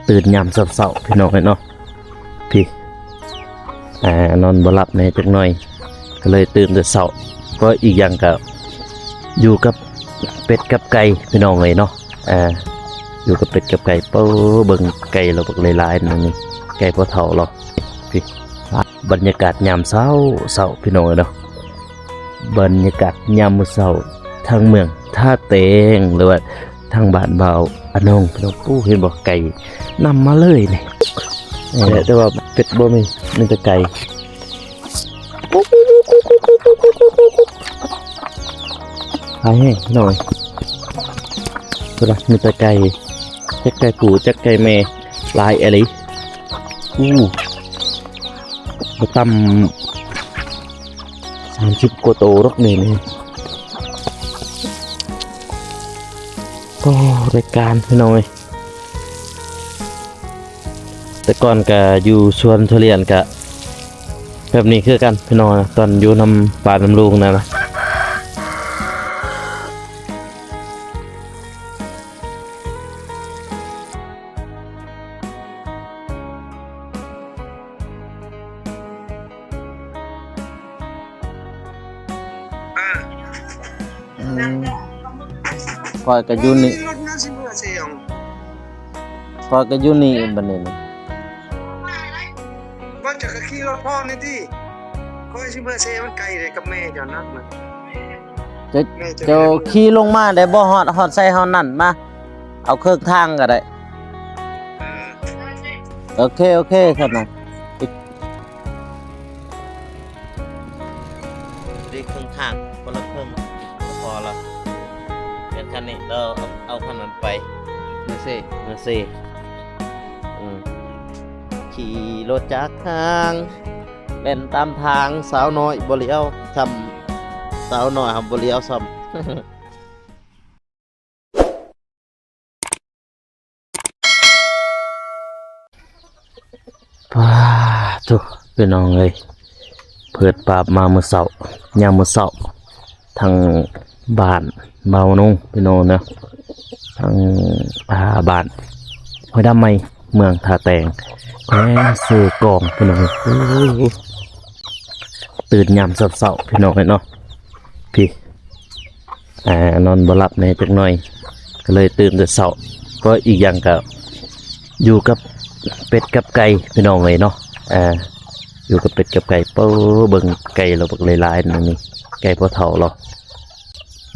ตื่นยามเช้าๆพี่น้องเนาะพี่นอนบ่หลับในจักหน่อยก็เลยตื่นแต่เช้าก็อีกอย่างก็อยู่กับเป็ดกับไก่พี่น้องเนาะอยู่กับเป็ดกับไก่เปิ้เบิ่งไก่เราบักหลายๆนั่นนี่ไก่พอเฒ่าหรอกพี่บรรยากาศยามเช้าพี่น้องเนาะบรรยากาศยามมื้อเช้าทางเมืองท่าเตงหรือว่าทางบ้านเบาอนงพี่น้องเห็นบ่ไก่นำมาเลยนี่แต่ว่าเป็ดบ่มีแต่ไก่หายแห้งหน่อยตัวละมีแต่ไก่จักไก่ปู่จักไก่แม่ลายอะไรมาตำ30กว่าโตรกนี่ก็รายการพี่น้อยแต่ก่อนก็อยู่สวนทุเรียนก็แบบนี้คือกันพี่น้อยตอนอยู่นำป่าน้ำลุงนะพอก็อยู่นี่พอก็อยู่นี่บัดนี้ว่าจะขี่รถพ่อนี่ดิก็ชิเมื่อเซมันไกลเลยกับแม่เจ้านักนะจะขี่ลงมาได้บ่ฮอดใส่เฮานั่นมาเอาเครื่องทางก็ได้โอเคครับนะดีเครื่องทางคนละเครื่องพอแล้วเป็นคันนี้เราเอาคันนั้นไปเมอร์เซ่ขี่รถจักรทางเป็นตามทางสาวน้อยบ่เลี้ยวซ้ำสาวน้อยบ่เลี้ยวซ้ำว้าทุกพี่น้องเลยเปิดปราบมาเมื่อเสาร์ยามมื้อเสาร์ทางบ้านเบานุ่งพี่น้องนะทางบ้านห้วยดำไม้เมืองท่าแตงแพ้เสือกองพี่น้องตื่นยามเช้าพี่น้องเนาะพี่นอนบ่หลับในจักหน่อยก็เลยตื่นแต่เช้าก็อีกอย่างก็อยู่กับเป็ดกับไก่พี่น้องเนาะอยู่กับเป็ดกับไก่เบิ่งไก่เราบักหลายๆนั่นนี่ไก่พอเฒ่าหรอก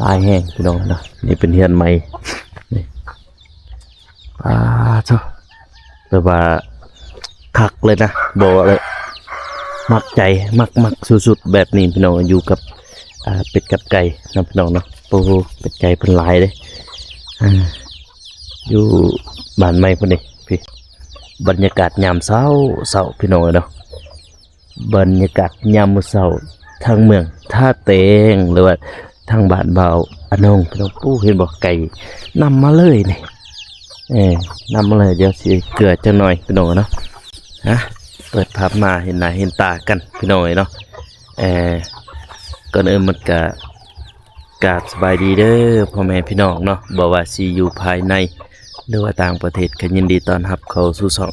ลายแห้งพี่น้องนะนี่เป็นเฮือนใหม่นี่เจ้าแต่ว่าคักเลยนะบอกเลยมักใจมักสุดๆแบบนี้พี่น้องอยู่กับเป็ดกับไก่นะพี่น้องเนาะเป็ดไก่เป็นลายเลยอยู่บ้านใหม่พอดีพี่บรรยากาศยามเช้าพี่น้องเนาะบรรยากาศยามมื้อเช้าทางเมืองท่าเตงหรือว่าทางบ้านเบาอนงพี่น้องเห็นบอกไก่นำมาเลยนี่นำมาเลยเดี๋ยวสิเกลือจังหน่อยพี่น้องเนาะเปิดภาพมาเห็นหน้าเห็นตากันพี่น้องเนาะก่อนอื่นมันก็กราบสบายดีเด้อพ่อแม่พี่น้องเนาะบอกว่าสิอยู่ภายในหรือว่าต่างประเทศก็ยินดีต้อนรับเข้าสู่ช่อง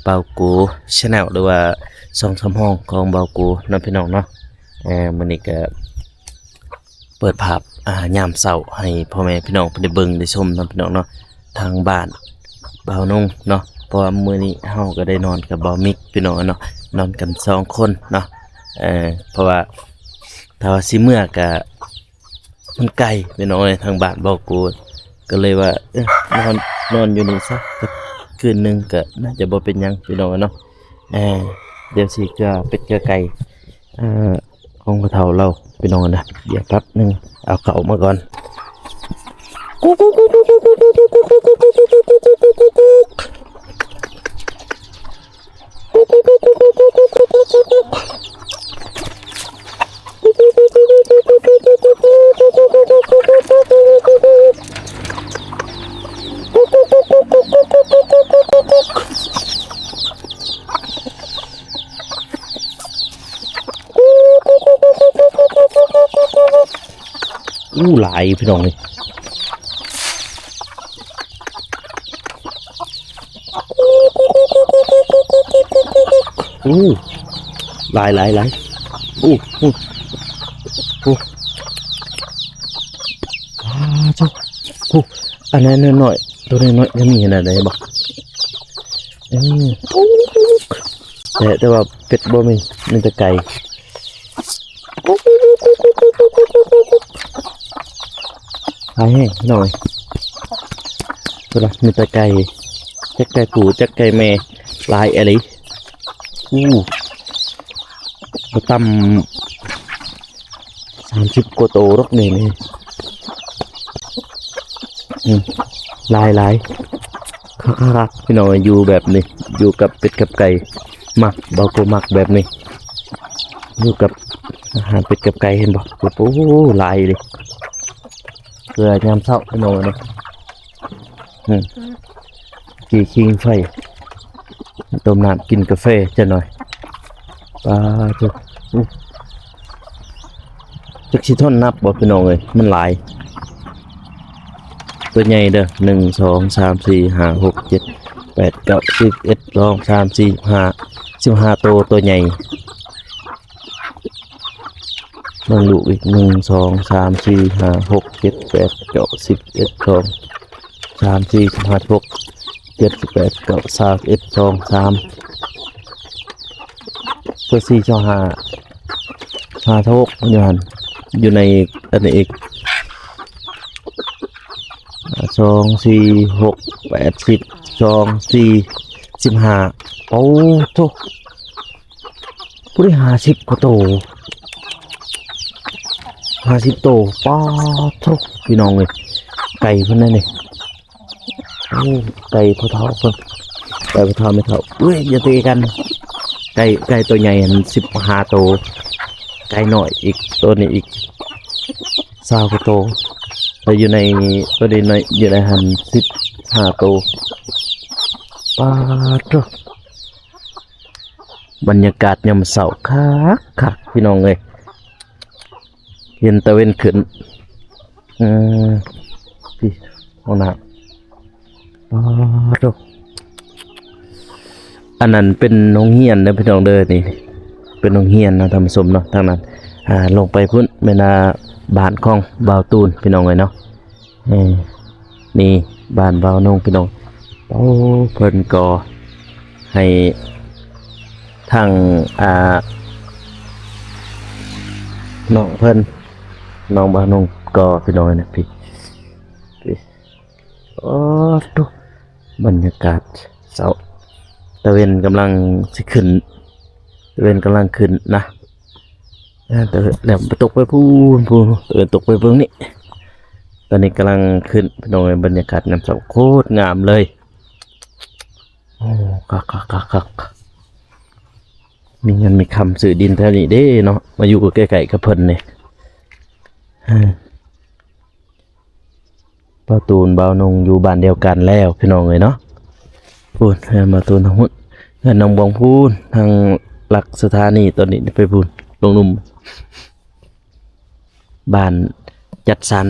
เบากูชาแนลหรือว่าช่อง3ห้องของเบากูน้องพี่น้องเนาะมื้อนี้ก็เปิดภาพยามเช้าให้พ่อแม่พี่น้องได้เบิ่งได้ชมน้องพี่น้องเนาะทางบ้านเบานุ่งเนาะเพราะว่ามื้อนี้เฮาก็ได้นอนกับเบามิกพี่น้องเนาะนอนกัน2คนเนาะเพราะว่าถ้าว่าสิเมื่อก็มันไกลพี่น้องทางบ้านเบากูก็เลยว่านอนอยู่นี่ซะคืนนึงก็น่าจะบ่เป็นหยังพี่น้องเนาะเดี๋ยวสิก็เป็ดก็ไก่ของพ่อเฒ่าเราพี่น้องนะเดี๋ยวแป๊บนึงเอาเข้ามาก่อนหลายพี่น้องนี่ อู้หลายอู้อู้อู้จ้าอู้อันนั้นหน่อยตัวน้อยๆจะมีขนาดไหนบ่แต่ว่าเป็ดบ่มีแต่ไก่หายแห้งหน่อยตัวละมีแต่ไก่จักไก่ปูจักไก่แม่ลายอะไรมาตั้ม30กว่าโตรกนี่ลายคักพี่น้องอยู่แบบนี้อยู่กับเป็ดกับไก่หมักเบาโกหมักแบบนี้อยู่กับอาหารเป็ดกับไก่เห็นบ่โอ้ลายเลยเกลือยามเช้าพี่น้องเนาะกี่คิงไฟต้มน้ำกินกาแฟจะหน่อยปลาจุกจักสิทนนับบ่พี่น้องเอ้ยมันหลายตัวใหญ่เด้อ1 2 3 4 5 6 7 8 9 10 11 12 13 14 15ตัวใหญ่ลองดูอีก1 2 3 4 5 6 7 8 9 10 11 12 13 14 15 16 17 18 19 20 21 22 23ตัว4ช่อง5ทกอยู่ในอันนี้อีก2 4 6 8 10 2 4 15โอ้โธ่ผู้ได้50กว่าโต50โตป้าโธ่พี่น้องเลยไก่เพิ่นนั่นนี่โอ้ไก่พอเท่าเพิ่นไก่พอเท่าไม่เท่าเอ้ยอย่าตีกันไก่ตัวใหญ่15โตไก่หน่อยอีกตัวนี้อีก20กว่าโตแต่อยู่ในตัวนี้ในอยู่ในหัน15โตป้าโธ่บรรยากาศยามเช้าคักพี่น้องเอ้ยเย็นตะเวนขึ้นพี่ห้องน้ำโธ่อันนั้นเป็นโรงเรียนนะพี่น้องเด้อนี่เป็นโรงเรียนนะท่านผู้ชมเนาะทางนั้นลงไปพุ่นแม่นาบ้านของบ่าวตูนพี่น้องเอ้ยเนาะนี่บ้านบ่าวนงพี่น้องโอ้เพิ่นก็ให้ทางน้องเพิ่นน้องบ่าวนงก็พี่น้องนะพี่โอ้ดูบรรยากาศเช้าตะเวนกำลังสิขึ้นตะเวนกำลังขึ้นนะแต่แล้วไปตกไปพูนตะเวนตกไปเบื้องนี้ตอนนี้กำลังขึ้นพี่น้องบรรยากาศน้ำเช้าโคตรงามเลยโอ้คักมีเงินมีคำสื่อดินแถวนี้เด้เนาะมาอยู่กับไก่กับเพิ่นเนี่ยบ่าวตูนบ่าวนงอยู่บ้านเดียวกันแล้วพี่น้องเลยเนาะพูดบ่าวตูนทั้งหมดเงินน้องบองพูนทางหลักสถานีตอนนี้ไปพูนลงนุ่มบ้านจัดสรร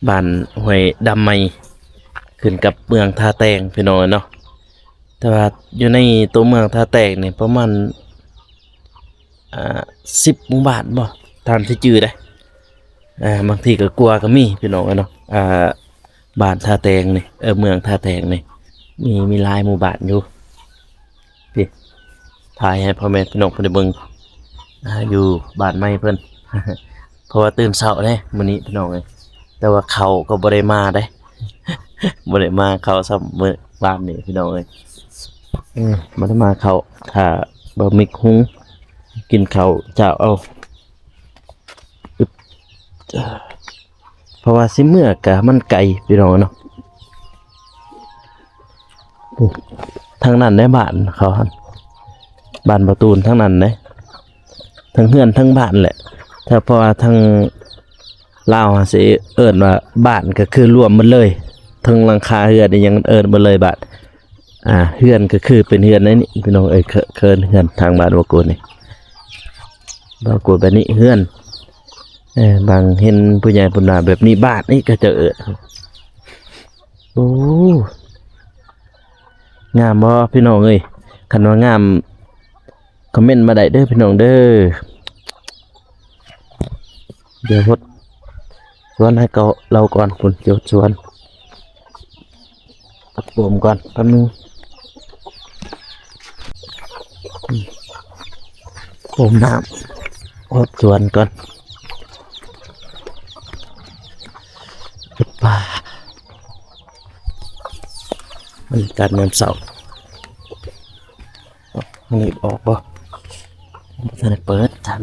บ้านห้วยดำไมขึ้นกับเมืองท่าแตงพี่น้องเนาะแต่ว่าอยู่ในตัวเมืองท่าแตงนี่ประมาณ10 หมู่บ้านบ่ตามที่จื่อได้บางทีก็กลัวก็มีพี่น้องเนาะบ้านท่าแตงนี่เมืองท่าแตงนี่มีหลายหมู่บ้านอยู่พี่ถ่ายให้พ่อแม่พี่น้องเพิ่นได้เบิ่งอยู่บ้านใหม่เพิ่น เพราะว่าตื่นเช้าเด้มื้อนี้พี่น้องเอ้ยแต่ว่าเขาก็บ่ได้มาได้ บ่ได้มาเขาซ้ำมื้อบ้านนี่พี่น้องเอ้ยบ่ได้มาเขาถ้าบ่มีหุงกินข้าวเจ้าเอาเพราะว่าสิเมื่อกะมันไกลพี่น้องเนาะทางนั้นได้บ้านเขาหั่นบ้านประตูนทางนั้นเด้ทั้งเฮือนทั้งบ้านแหละถ้าเพราะว่าทางลาวสิเอิ้นว่าบ้านก็คือรวมหมดเลยทั้งหลังคาเฮือนนี่ยังเอิ้นหมดเลยบ้านเฮือนก็คือเป็นเฮือนนั่นนี่พี่น้องเอ้ยเคินเฮือนทางบ้านบ่โกนนี่บ่โกนแบบนี้เฮือนบางเห็นผู้ใหญ่ผู้หน้าแบบนี้บ้านนี่ก็จะโอ้งามบ่พี่น้องเอ้ยคันว่างาม คอมเมนต์มาได้เด้อพี่น้องเด้อเดี๋ยวพดชวนให้เราก่อนคุณเดี๋ยวชวนตัดผมก่อนแป๊บนึงผมน้ำพดชวนก่อนป่ามันการเงินเสาร์นี่ออกบ่ท่านเปิดทัน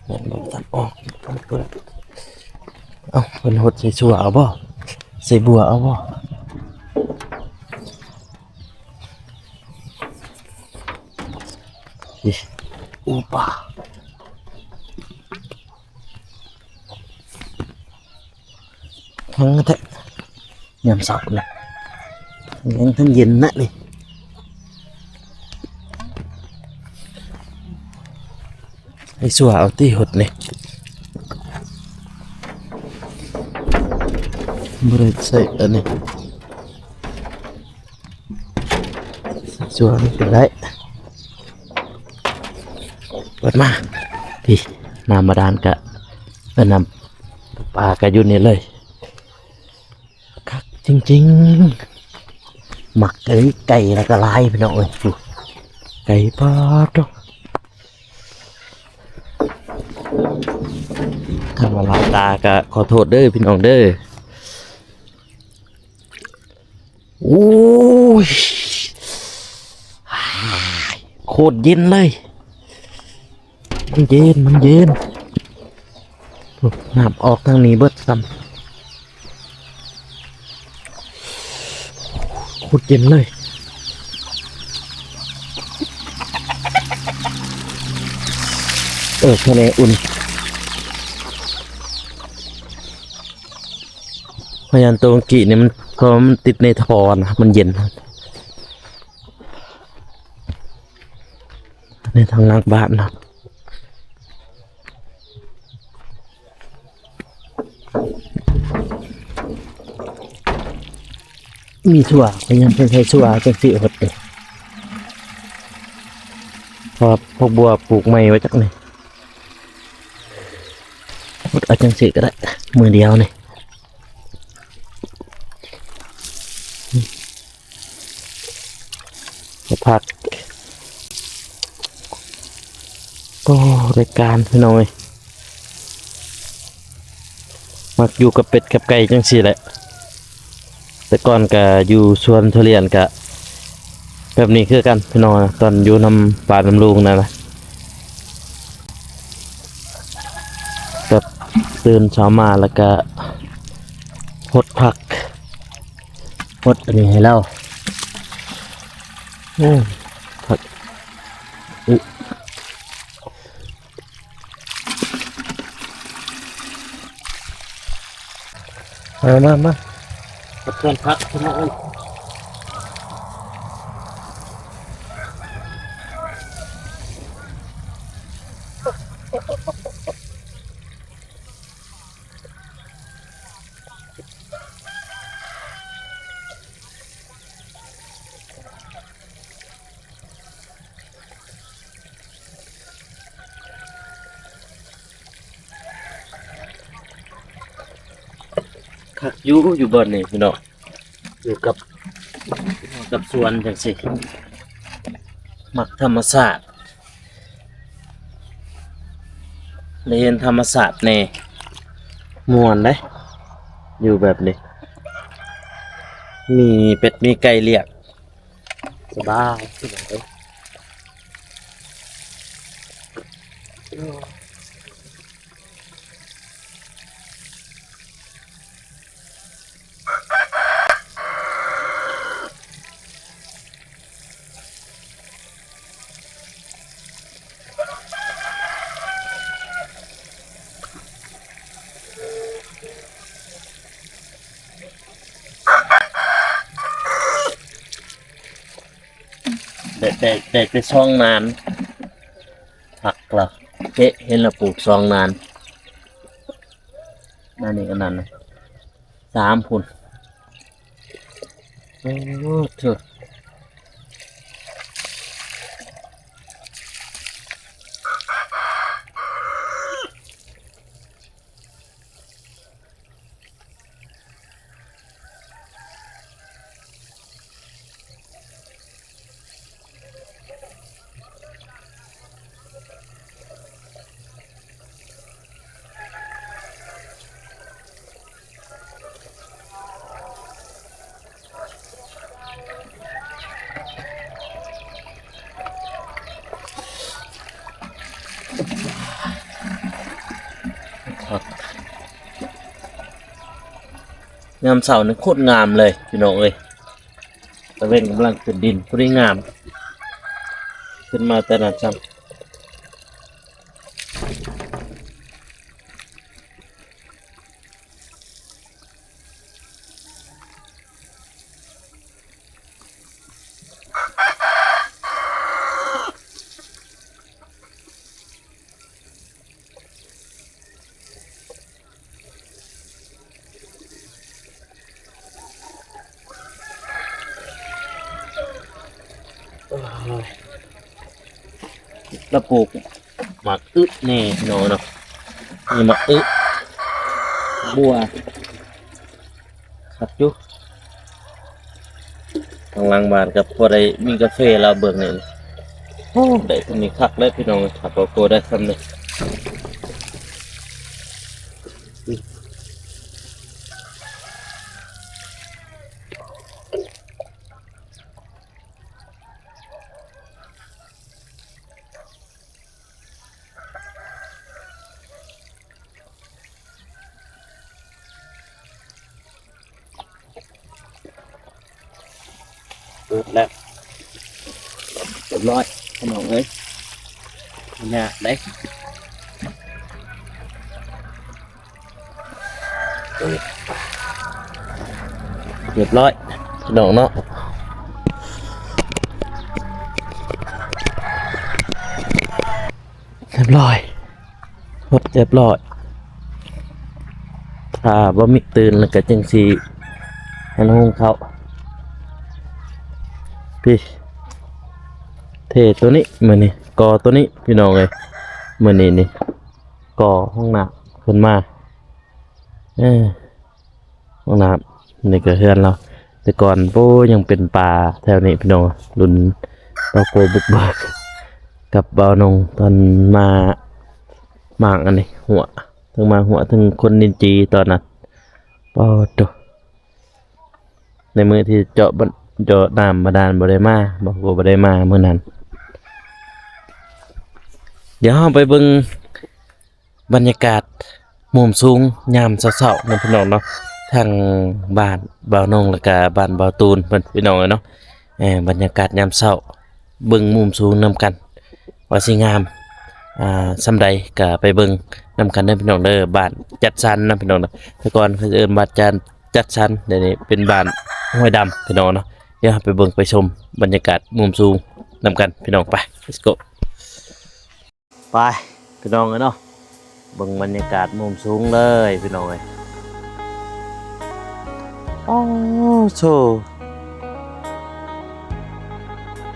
เนี่ยบ่ทันออกเปิดเอ้าเพิ่นหดใส่ชัวเอาบ่ใส่บัวเอาบ่อิอูป่าทั้งแท้ยามเสาร์นะยังทั้งเย็นนะนี่ให้ชัวเอาที่หดนี่บ่ได้ใส่อันนี้ชัวนี่ก็ได้เปิดมาพี่น้ำมาดานกะเป็นน้ำปลากะอยู่นี่เลยคักจริงๆหมักไก่แล้วก็ลายพี่น้องเอ้ยไก่ปลาดอกถ้ามาลาตากะขอโทษเด้อพี่น้องเด้อโอ้ยโคตรเย็นเลยมันเย็นน้ำออกทางนี้เบิดซ้ำโคตรเย็นเลยทะเลอุ่นพยานตัวกี่เนี่ยมันก็มันติดในท่อนะมันเย็นในทางล่างบ้านนะมีชั่วพยายามใช้ชั่วจังสิหดเลยพอพวกบัวปลูกไม้ไว้จักนี่หดเอาจังสิก็ได้มือเดียวนี่ผักโอ้รายการพี่น้อยมักอยู่กับเป็ดกับไก่จังสิแหละแต่ก่อนก็อยู่สวนทุเรียนก็แบบนี้คือกันพี่น้อยตอนอยู่นำป่าน้ำลุงนั่นนะแบบตื่นเช้ามาแล้วก็หดผักหดอันนี้ให้เราผักมาเพื่อนพักพี่น้องคักอยู่บนนี่พี่น้องอยู่กับสวนจังสิมักธรรมศาสตร์เรียนธรรมศาสตร์แน่ม่วนได้อยู่แบบนี้มีเป็ดมีไก่เลี้ยงสบายที่ไหนแต่ไปซ่องนานผักละเจ๊เห็นละปลูกซองนานนั่นนี่ก็นั่นนะ3 พุ่นโอ้เถอะ ยามเช้านี่โคตรงามเลยพี่น้องเอ้ยตะเวนกำลังขึ้นดินพอดีงามขึ้นมาแต่นั้นซ้ำแล้วปลูกหมากอึแน่พี่น้องเนาะนี่หมากอึบัวครับอยู่ทางหลังบ้านกับพอได้มีกาแฟเราเบิ่งนี่โอ้ได้ตรงนี้คักเลยพี่น้องขับโกได้คำเลยเปิดแล้วเรียบร้อยพี่น้องเอ้ยเนี่ยได้เรียบร้อยพี่น้องเนาะเรียบร้อยหมดเรียบร้อยถ้าบ่มีตื่นแล้วก็จังสิให้น้องเขาพี่เทตัวนี้มื้อนี้กอตัวนี้พี่น้องเอ้ยมื้อนี้นี่กอห้องน้ำขึ้นมาห้องน้ำนี่ก็เฮือนเราแต่ก่อนโป้ยังเป็นป่าแถวนี้พี่น้องรุ่นเราโกบุกเบิกกับบ่าวนงตอนมาหมากอันนี้หัวถึงมาหัวถึงคนนินจีตอนนั้นปอดในมือที่เจาะน้ำบาดาลบ่ได้มาบอกว่าบ่ได้มาเมื่อนั้นเดี๋ยวเราไปเบิ่งบรรยากาศมุมสูงยามเช้าๆนะพี่น้องเนาะทางบ้านบ่าวนงแล้วก็บ้านบ่าวตูนเพิ่นพี่น้องเนาะบรรยากาศยามเช้าเบิ่งมุมสูงนำกันว่าสิงามซำใดก็ไปเบิ่งนำกันเด้อพี่น้องเด้อบ้านจัดสรรนะพี่น้องเนาะแต่ก่อนเขาเอิ้นบ้านจัดสรรเดี๋ยวนี้เป็นบ้านห้วยดำพี่น้องเนาะเดี๋ยวไปเบิ่งไปชมบรรยากาศมุมสูงนำกันพี่น้องไป let's go ไปพี่น้องเนาะเบิ่งบรรยากาศมุมสูงเลยพี่น้องเอ้ยโอ้โธ่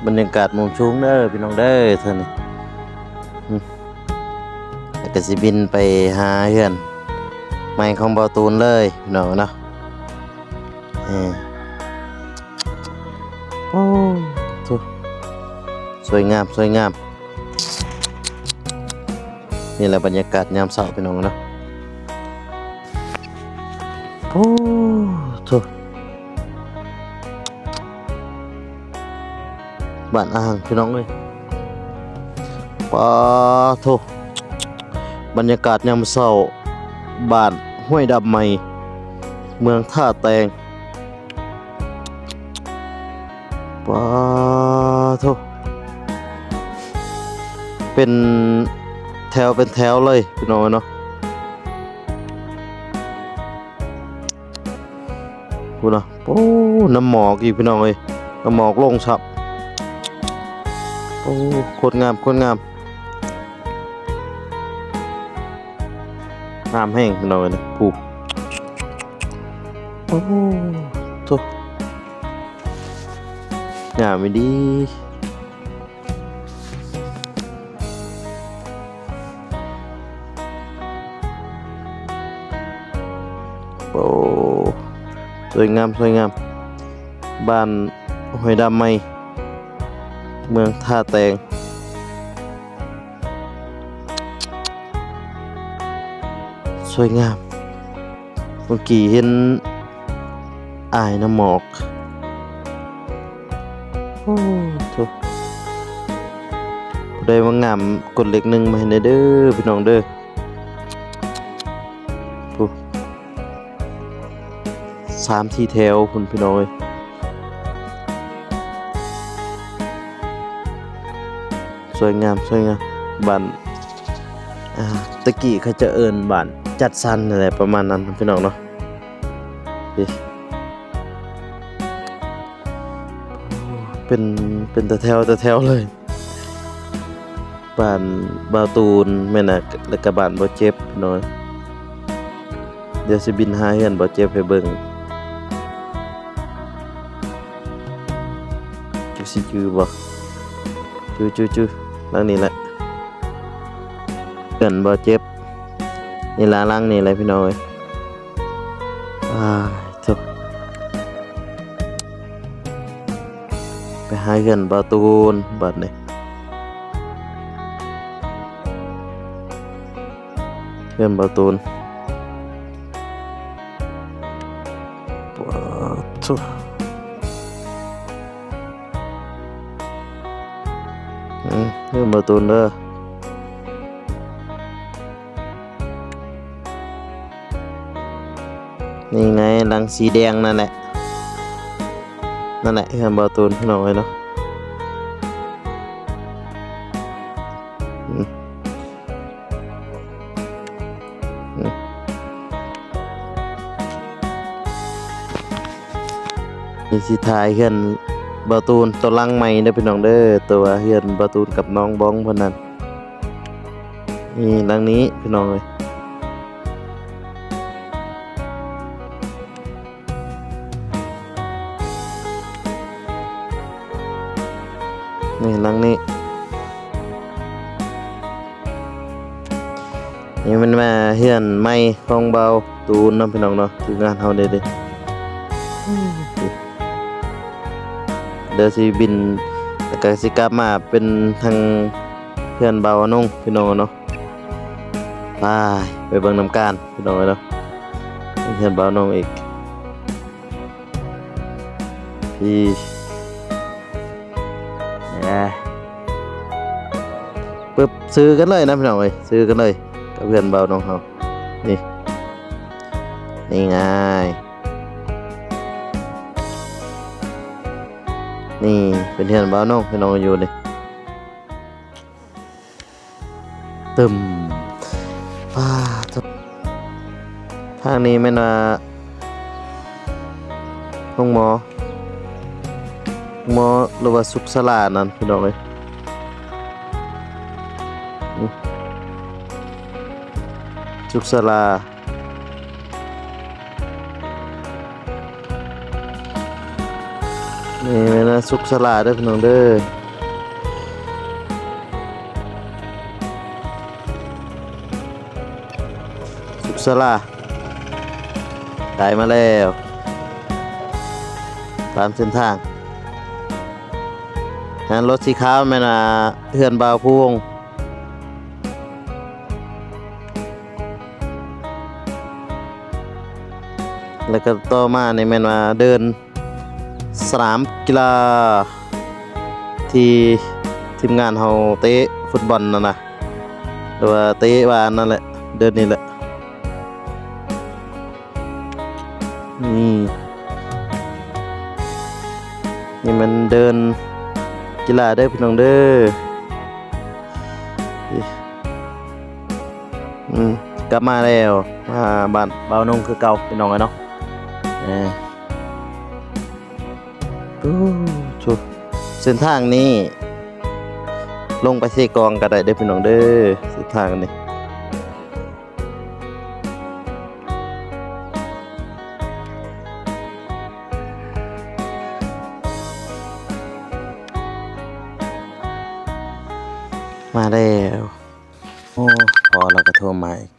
บรรยากาศมุมสูงเด้อพี่น้องเด้อเท่านี้แล้วก็สิบินไปหาเฮือนใหม่ของบ่าวตูนเลยพี่น้องเนาะโอ้โธ่สวยงามสวยงามนี่แหละบรรยากาศยามเช้าพี่น้องเนาะโอ้โธ่บ้านอ่างพี่น้องเอ้ยปาโธ่บรรยากาศยามเช้าบ้านห้วยดำใหม่เมืองท่าแตงปาโธ่เป็นแถวเลยพี่น้องเนาะพูดนะโอ้น้ำหมอกอีกพี่น้องเอ้ยน้ำหมอกลงฉับโอ้โคตรงามน้ำแห้งพี่น้องเอ้ยผูกโอ้โธ่งามไม่ดีโอ้สวยงามบ้านห้วยดำใหม่เมืองท่าแตงสวยงามเมื่อกี้เห็นอ้ายน้ำหมอกโอ้ทุกได้ว่างามกดเล็กหนึ่งมาให้เด้อพี่น้องเด้อส 3-4 แถวพุ่นพี่น้องเอ้ยสวยงามบ้านตะกี้เขาจะเอิ้นบ้านจัดสรรนั่นแหละประมาณนั้นพี่น้องเนาะนี่เป็นตะแถวเลยบ้านบ่าวตูนแม่นน่ะแล้วก็บ้านบ่เจ็บพี่น้องเดี๋ยวสิบินหาเฮือนบ่เจ็บให้เบิ่งจักสิจื้อบ่จื้อหลังนี้แหละเฮือนบ่เจ็บนี่ล่ะหลังนี่แหละพี่น้องเอ้ยทุกไปหาเฮือนบ่าวตูนบัดนี้เฮือนบ่าวตูนทุกเฮือนบ่าวตูนเด้อนี่ไงหลังสีแดงนั่นแหละเฮือนบ่าวตูนพี่น้องเอ้ยเนาะนี่สิถ่ายเฮือนบ่าวตูนตัวหลังใหม่เด้อพี่น้องเด้อตัวเฮือนบ่าวตูนกับน้องบ้องเพิ่นนั่นนี่หลังนี้พี่น้องเอ้ยนี่หลังนี้นี่มันมาเฮือนใหม่ของบ่าวตูนเนาะพี่น้องเนาะทีมงานเฮาเด้เดี๋ยวสิบินแล้วก็สิกลับมาเป็นทางเพื่อนเบาอนงพี่น้องเนาะไปเบิ่งน้ำการพี่น้องเนาะเพื่อนเบาอนงอีกพี่ปึ๊บซื้อกันเลยนะพี่น้องเอ้ยซื้อกันเลยกับเพื่อนเบาอนงเฮานี่ไงนี่เป็นเพื่อนเบาอนงพี่น้องอยู่นี่ตึมทางนี้แม่นว่าห้องหมอหรือว่าสุขศาลานั่นพี่น้องเอ้ยสุขศาลานี่แม่นว่าสุขศาลาเด้อพี่น้องเด้อสุขศาลาได้มาแล้วตามเส้นทางรถสีขาวแม่นเฮือนบ่าวพวงแล้วก็ต่อมานี่แม่นว่าเดินสนามกีฬาที่ทีมงานเฮาเตะฟุตบอลนั่นน่ะหรือว่าเตะว่านั่นแหละเดินนี่แหละนี่มันเดินกีฬาได้พี่น้องเด้อกลับมาแล้วมาบ้านบ่าวนงคือเก่าพี่น้องเนาะชุดเส้นทางนี้ลงไปเซกองก็ได้เด้อพี่น้องเด้อเส้นทางนี้มาแล้วโอ้พอเราก็โทรมาอีก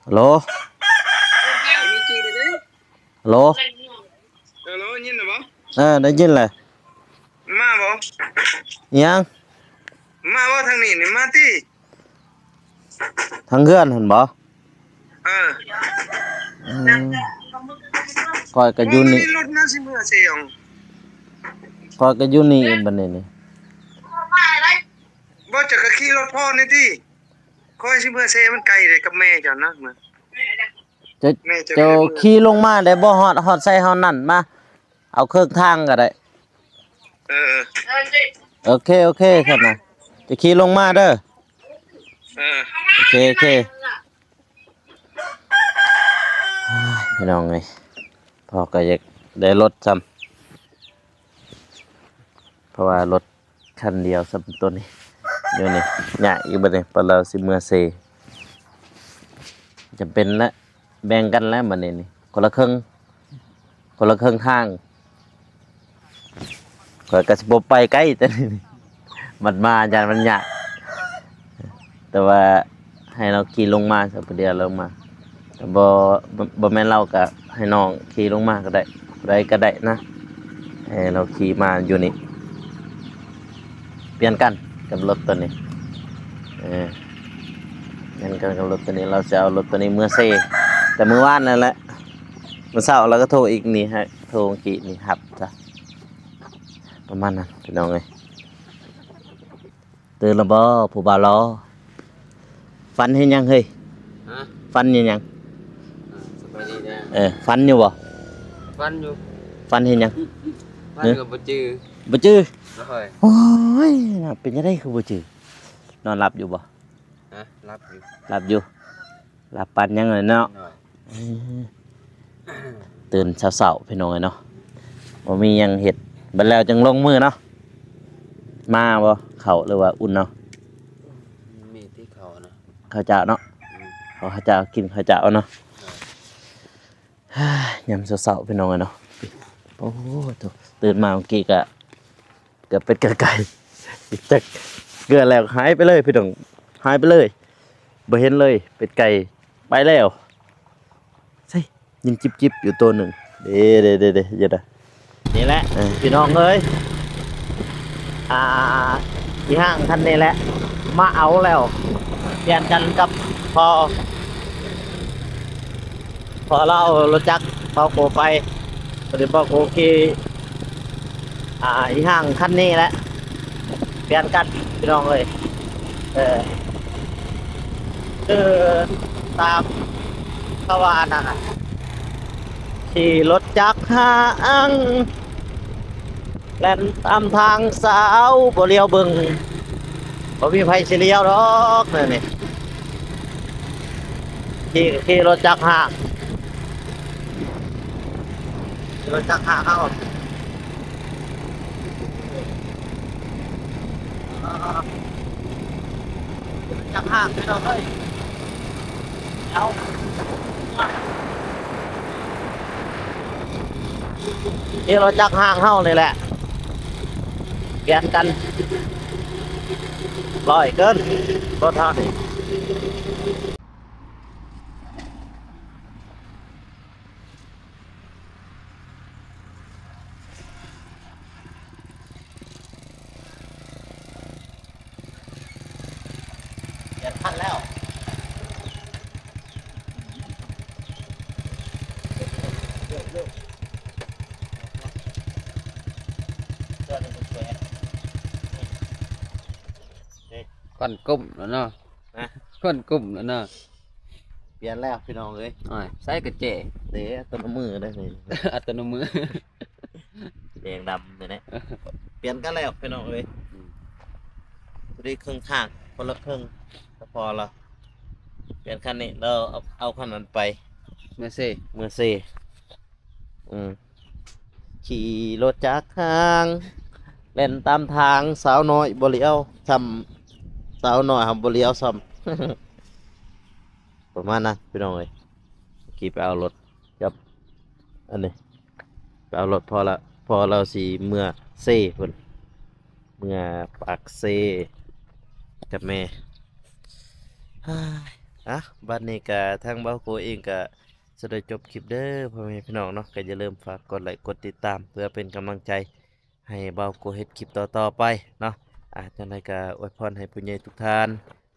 ฮัลโหลฮัลโหลยินหรือเปล่าได้ยินเลยมาบ่ยังมาบ่ทางนี้นี่มาติทางเพื่อนเห็นบ่คอยก็อยู่นี่รถน่าสิเมื่อเสียงคอยก็อยู่นี่บัดนี้นี่บ่จะขี่รถพ่อนี่ติคอยสิเมื่อเสียมันไกลเลยกับแม่เจ้านะ จะ แม่จะ จะขี่ลงมาได้บ่ฮอดใส่เฮานั่นมาเอาเครื่องทางก็ได้ เออ โอเคซั่นน่ะจะขี่ลงมาเด้อ เออ โอเคพี่น้องเอ้ยพ่อก็อยากได้รถซ้ำเพราะว่ารถคันเดียวซ้ำตัวนี้เดี๋ยวนี้ยากอีกบัดนี้เพราะเราสิเมื่อเซจำเป็นแล้วแบ่งกันแล้วบัดนี้นี่คนละครึ่งทางข้อยก็สิบ่ไปไกลแต่นี่มันมาอาจารย์มันยากแต่ว่าให้เราขี่ลงมาสักเดียวลงมาแต่บ่แม่นเราก็ให้น้องขี่ลงมาก็ได้นะให้เราขี่มาอยู่นี่เปลี่ยนกันกับรถตัวนี้เปลี่ยนกันกับรถตัวนี้เราจะเอารถตัวนี้เมื่อเซแต่มื้อวานนั่นแหละมื้อเช้าเราก็โทรอีกนี่ฮะโทรเมื่อกี้นี่ครับจ้ะประมาณนั้นพี่น้องเอ้ยตื่นแล้วบ่ผู้บ่าวรอฝันเห็นยังเฮ้ย ฮะ ฝันเห็นยัง สบายดีนะ ฝันอยู่บ่ ฟันอยู่ ฝันเห็นยัง ฟันกับบ่จือ บ่จื้อ แล้วค่อย โอ้ยเป็นจังได๋คือบ่จื้อนอนหลับอยู่บ่ ฮะรับอยู่ หลับอยู่หลับปานยังเลยเนาะ หน่อย ตื่นเช้าๆพี่น้องเอ้ยเนาะบ่มีหยังเฮ็ดบัดแล้วจังลงมือเนาะมาบ่เข้าหรือว่าอุ่นเนาะ มีที่เขานะ ข้าวเจ้าเนาะเอาข้าวเจ้ากินข้าวเจ้าเนาะยามเช้าๆพี่น้องเอ้ยเนาะโอ้โหตื่นมาเมื่อกี้ก็เกือบเป็ดเกือบไก่จักเกลือแล้วหายไปเลยพี่น้องหายไปเลยบ่เห็นเลยเป็ดไก่ไปแล้วใช่ยิงจิบๆอยู่ตัวหนึ่งเด้อย่าดะนี่แหละพี่น้องเอ้ยที่ห้างท่านนี่แหละมาเอาแล้วเปลี่ยนกันกับพอเราเอารถจักรเบาโกไปพอดีเบาโกขี่อีห้างคันนี้แหละเปลี่ยนกันพี่น้องเอ้ยคือตามเขาว่านะขี่รถจักรห้างแล่นตามทางสาวบ่เลี้ยวเบิ่งบ่มีไผสิเลี้ยวดอกนั่นนี่ขี่รถจักรห้างขี่รถจักรห้างเอาจักรห้างพี่น้องเอ้ยเอาขี่รถจักรห้างเฮานี่แหละเปลี่ยนกันร้อยเกินรถเฮานี่เปลี่ยนคันแล้วก้อนกุ้มแล้วเนาะ นะ ก้อนกุ้มแล้วเนาะ เปลี่ยนแล้วพี่น้องเอ้ย อ้อยใส่กระเจ เดี๋ยวต้นมือได้เลย อัตโนมือ แดงดำเลยนะเปลี่ยนกันแล้วพี่น้องเอ้ยพอดีครึ่งทางคนละครึ่งก็พอละเปลี่ยนคันนี้เราเอาคันนั้นไป เมื่อซี่ เมื่อซี่ขี่รถจักรทางเล่นตามทางสาวน้อยบ่เลี้ยวซ้ำสาวน้อยทำบ่เลี้ยวซ้ำประมาณนั้นพี่น้องเอ้ยขี่ไปเอารถกับอันนี้ไปเอารถพอเราสีเมื่อเซ่เพิ่นเมื่อปากเซ่กับแม่บัดนี้ก็ทางเบ้าโกเองก็จะได้จบคลิปเด้อพ่อแม่พี่น้องเนาะก็อย่าลืมฝากกดไลค์กดติดตามเพื่อเป็นกำลังใจให้เบ้าโกเฮ็ดคลิปต่อๆไปเนาะจังไดก็อวยพรให้ผู้ใหญ่ทุกท่าน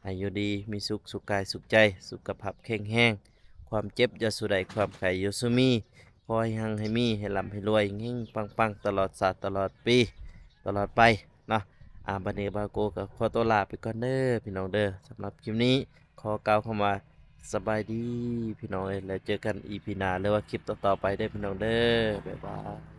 ให้อยู่ดีมีสุขสุขกายสุขใจสุขภาพแข็งแรงความเจ็บอย่าสุใดความไข้อย่าสุมีขอให้หังให้มีให้ร่ำให้รวยเฮงปังๆตลอดศาสตร์ตลอดปีตลอดไปเนาะบัดนี้เบ้าโกก็ขอตัวลาไปก่อนเด้อพี่น้องเด้อสำหรับคลิปนี้ขอกล่าวคำว่า สบายดีพี่น้องเอ้ยแล้วเจอกันอีพีหน้าหรือว่าคลิปต่อๆไปได้อพี่น้องเด้อบ๊ายบาย